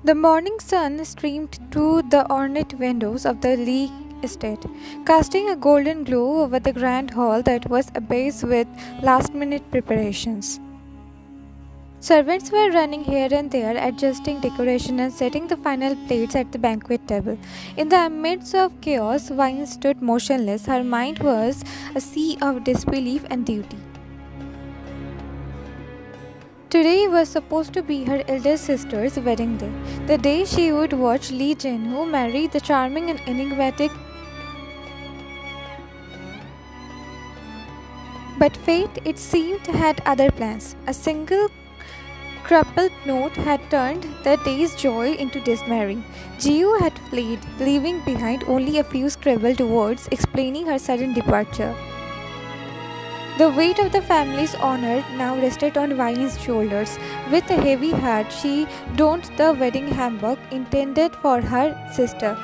The morning sun streamed through the ornate windows of the Lee estate, casting a golden glow over the grand hall that was ablaze with last-minute preparations. Servants were running here and there, adjusting decoration and setting the final plates at the banquet table. In the midst of chaos, Vine stood motionless. Her mind was a sea of disbelief and duty. Today was supposed to be her eldest sister's wedding day, the day she would watch Lee Jin-woo marry the charming and enigmatic. But fate, it seemed, had other plans. A single crumpled note had turned the day's joy into dismay. Jiu had fled, leaving behind only a few scribbled words explaining her sudden departure. The weight of the family's honor now rested on Vine's shoulders. With a heavy heart, she donned the wedding hammock intended for her sister.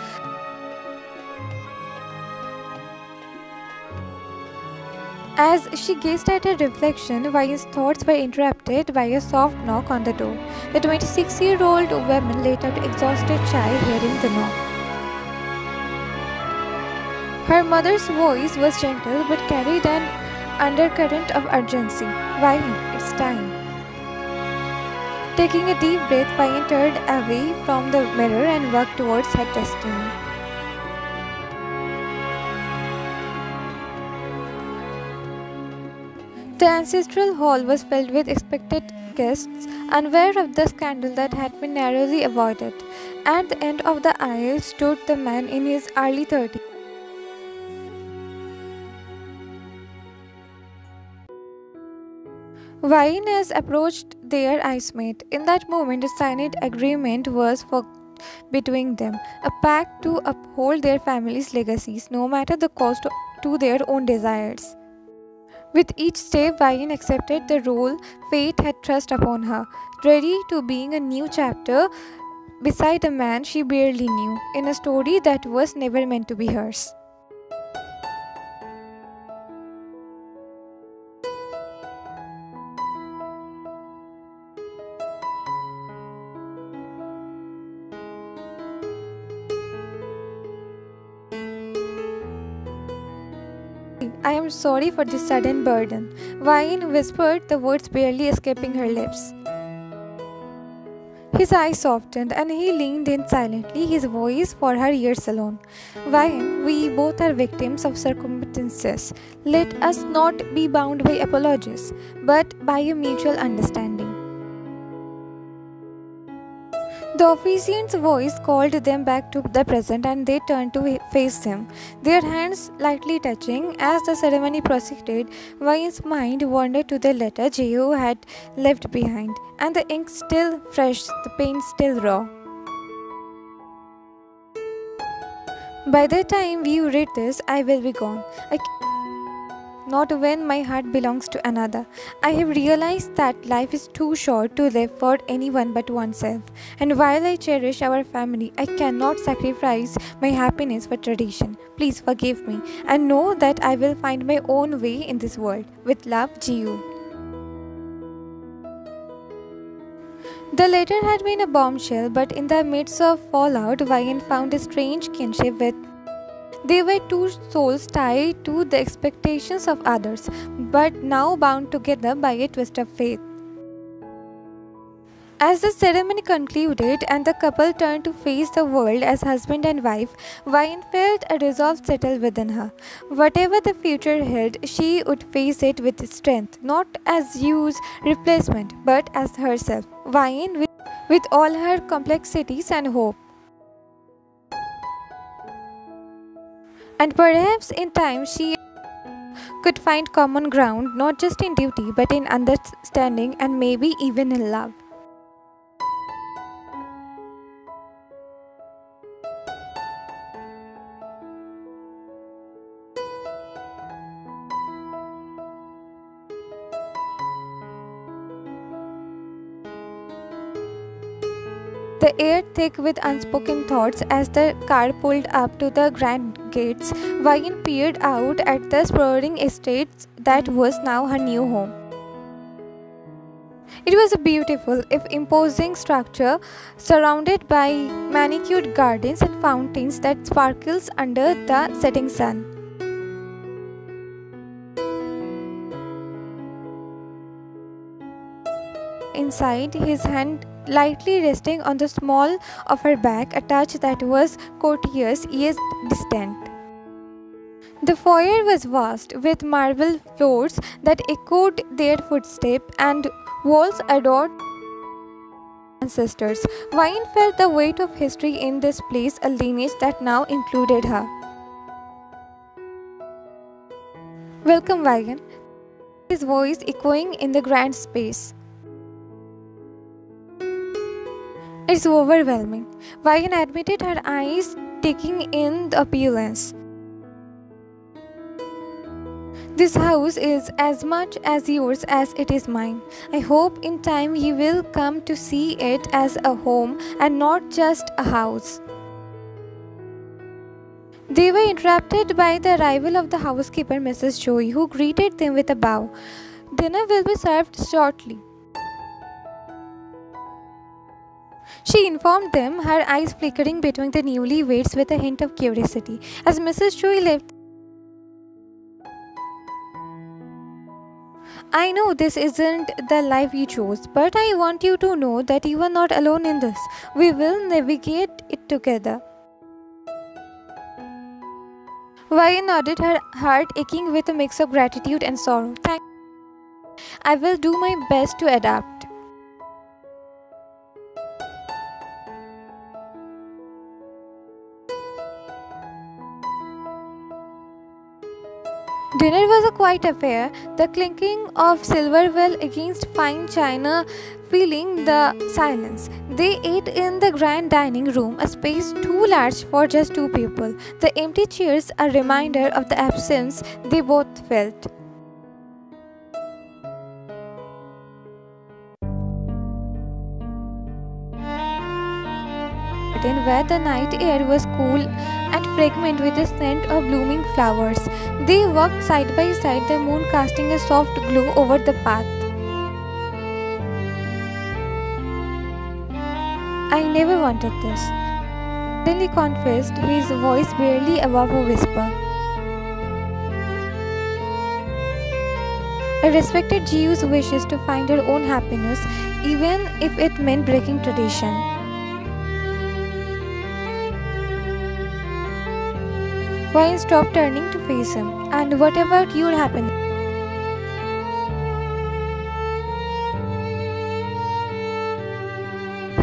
As she gazed at her reflection, Vine's thoughts were interrupted by a soft knock on the door. The 26-year-old woman let out an exhausted sigh hearing the knock. Her mother's voice was gentle but carried an undercurrent of urgency. Vine, it's time. Taking a deep breath, Vine turned away from the mirror and walked towards her destiny. The ancestral hall was filled with expected guests, unaware of the scandal that had been narrowly avoided. At the end of the aisle stood the man in his early 30s. Vine has approached their ice mate. In that moment, a signed agreement was forged between them, a pact to uphold their family's legacies, no matter the cost to their own desires. With each step, Vine accepted the role fate had thrust upon her, ready to begin a new chapter beside a man she barely knew, in a story that was never meant to be hers. I am sorry for this sudden burden. Vine whispered, the words barely escaping her lips. His eyes softened and he leaned in silently, his voice for her ears alone. Vine, we both are victims of circumstances. Let us not be bound by apologies, but by a mutual understanding. The officiant's voice called them back to the present and they turned to face him, their hands lightly touching. As the ceremony proceeded, Vine's mind wandered to the letter Jiu had left behind, and the ink still fresh, the paint still raw. By the time you read this, I will be gone. Not when my heart belongs to another. I have realized that life is too short to live for anyone but oneself. And while I cherish our family, I cannot sacrifice my happiness for tradition. Please forgive me and know that I will find my own way in this world. With love, Jiu. The letter had been a bombshell, but in the midst of fallout, Vine found a strange kinship with. They were two souls tied to the expectations of others, but now bound together by a twist of fate. As the ceremony concluded and the couple turned to face the world as husband and wife, Vine felt a resolve settle within her. Whatever the future held, she would face it with strength, not as Jiu's replacement, but as herself. Vine with all her complexities and hope. And perhaps in time she could find common ground, not just in duty but in understanding and maybe even in love. The air thick with unspoken thoughts. As the car pulled up to the grand gates, Vine peered out at the sprawling estate that was now her new home. It was a beautiful, if imposing structure surrounded by manicured gardens and fountains that sparkles under the setting sun. Inside, his hand lightly resting on the small of her back, a touch that was courteous yet distant. The foyer was vast, with marble floors that echoed their footsteps and walls adored ancestors. Wine felt the weight of history in this place, a lineage that now included her. Welcome, Wine, his voice echoing in the grand space. It's overwhelming. Wine admitted, her eyes taking in the appearance. This house is as much as yours as it is mine. I hope in time you will come to see it as a home and not just a house. They were interrupted by the arrival of the housekeeper, Mrs. Joy, who greeted them with a bow. Dinner will be served shortly, she informed them, her eyes flickering between the newlyweds with a hint of curiosity. As Mrs. Joy left, I know this isn't the life you chose, but I want you to know that you are not alone in this. We will navigate it together. Vaya nodded, her heart aching with a mix of gratitude and sorrow. Thank you. I will do my best to adapt. Dinner was a quiet affair, the clinking of silverware against fine china filling the silence. They ate in the grand dining room, a space too large for just two people, the empty chairs a reminder of the absence they both felt. Where the night air was cool and fragrant with the scent of blooming flowers. They walked side by side, the moon casting a soft glow over the path. I never wanted this, suddenly confessed, his voice barely above a whisper. I respected Jiu's wishes to find her own happiness, even if it meant breaking tradition. Wine stopped, turning to face him. And what about your happiness?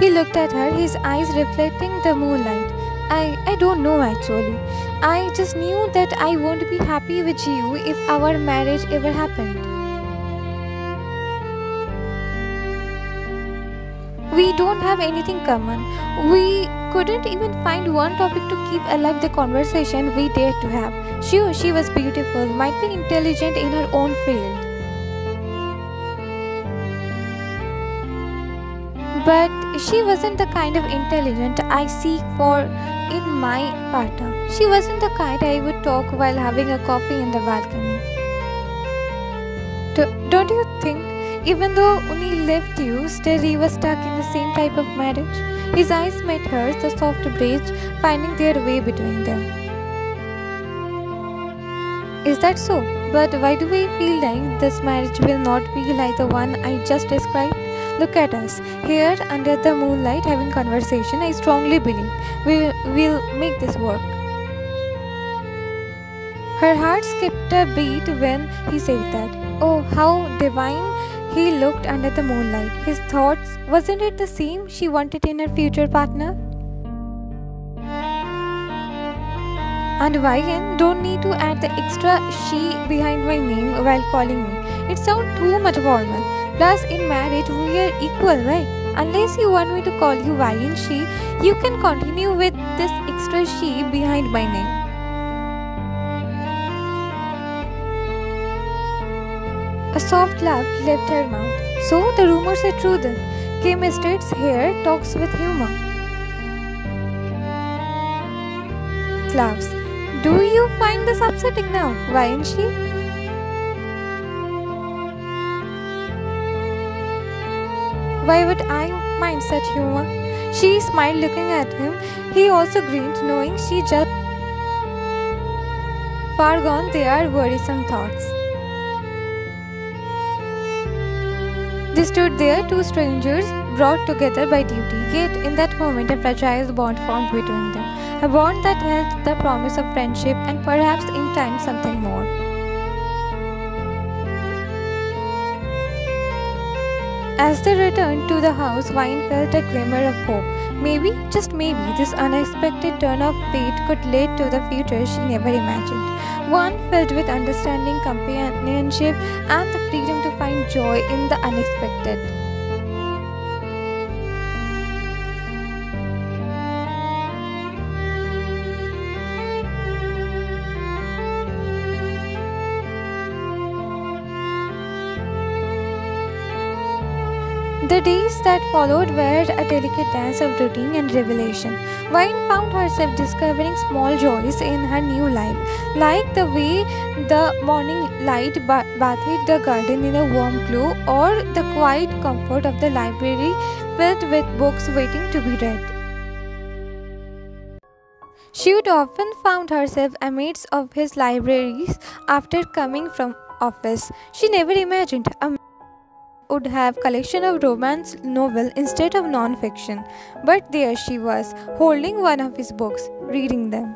He looked at her, his eyes reflecting the moonlight. I don't know actually. I just knew that I won't be happy with you if our marriage ever happened. We don't have anything common. We couldn't even find one topic to keep alive the conversation we dared to have. Sure, she was beautiful, might be intelligent in her own field, but she wasn't the kind of intelligence I seek for in my partner. She wasn't the kind I would talk while having a coffee in the balcony. Don't you think, even though Uni left you, still he was stuck in the same type of marriage? His eyes met hers, the soft bridge finding their way between them. Is that so? But why do I feel like this marriage will not be like the one I just described? Look at us, here under the moonlight having conversation. I strongly believe we'll make this work. Her heart skipped a beat when he said that. Oh, how divine he looked under the moonlight. His thoughts, wasn't it the same she wanted in her future partner? And Vivian, don't need to add the extra she behind my name while calling me. It sounds too much formal. Plus, in marriage, we are equal, right? Unless you want me to call you Vivian she, you can continue with this extra she behind my name. A soft laugh left her mouth. So, the rumors are true then. Kim Estates here talks with humor. Laughs. Do you find this upsetting now? Why isn't she? Why would I mind such humor? She smiled looking at him. He also grinned, knowing she just far gone their worrisome thoughts. They stood there, two strangers brought together by duty, yet in that moment a fragile bond formed between them. A bond that held the promise of friendship and perhaps in time something more. As they returned to the house, Vine felt a glimmer of hope. Maybe, just maybe, this unexpected turn of fate could lead to the future she never imagined. One filled with understanding, companionship, and the freedom to find joy in the unexpected. The days that followed were a delicate dance of routine and revelation. Vine found herself discovering small joys in her new life, like the way the morning light bathed the garden in a warm glow, or the quiet comfort of the library filled with books waiting to be read. She would often found herself amidst of his libraries after coming from office. She never imagined a would have collection of romance novel instead of non-fiction, but there she was, holding one of his books, reading them.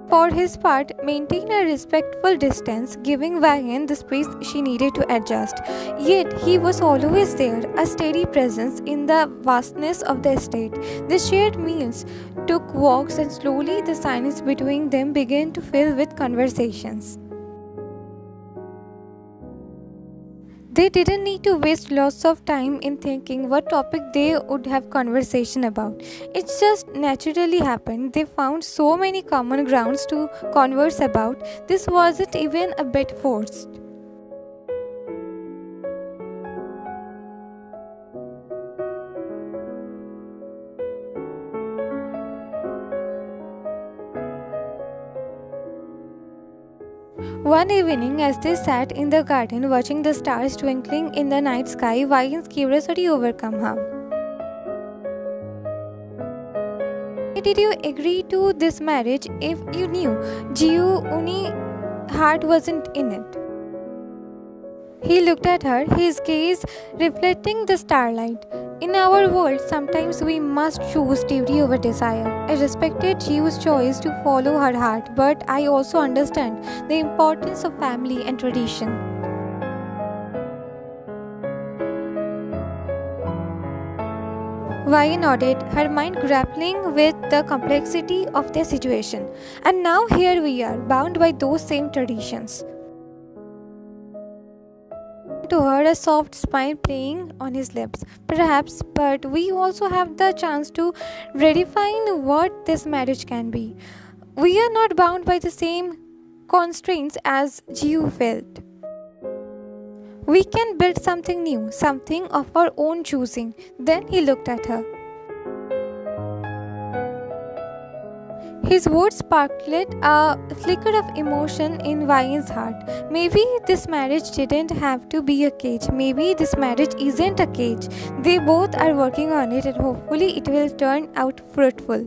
For his part, maintained a respectful distance, giving Wang the space she needed to adjust. Yet he was always there, a steady presence in the vastness of the estate. They shared meals, took walks, and slowly the silence between them began to fill with conversations. They didn't need to waste lots of time in thinking what topic they would have conversation about. It just naturally happened. They found so many common grounds to converse about. This wasn't even a bit forced. One evening, as they sat in the garden watching the stars twinkling in the night sky, Vine's curiosity overcome her. Why did you agree to this marriage if you knew Ji's heart wasn't in it? He looked at her, his gaze reflecting the starlight. In our world, sometimes we must choose duty over desire. I respected Ji's choice to follow her heart, but I also understand the importance of family and tradition. Vi nodded, her mind grappling with the complexity of their situation. And now here we are, bound by those same traditions. To her, a soft smile playing on his lips. Perhaps, but we also have the chance to redefine what this marriage can be. We are not bound by the same constraints as Jiu felt. We can build something new, something of our own choosing. Then he looked at her. His words sparkled a flicker of emotion in Vine's heart. Maybe this marriage didn't have to be a cage. Maybe this marriage isn't a cage. They both are working on it and hopefully it will turn out fruitful.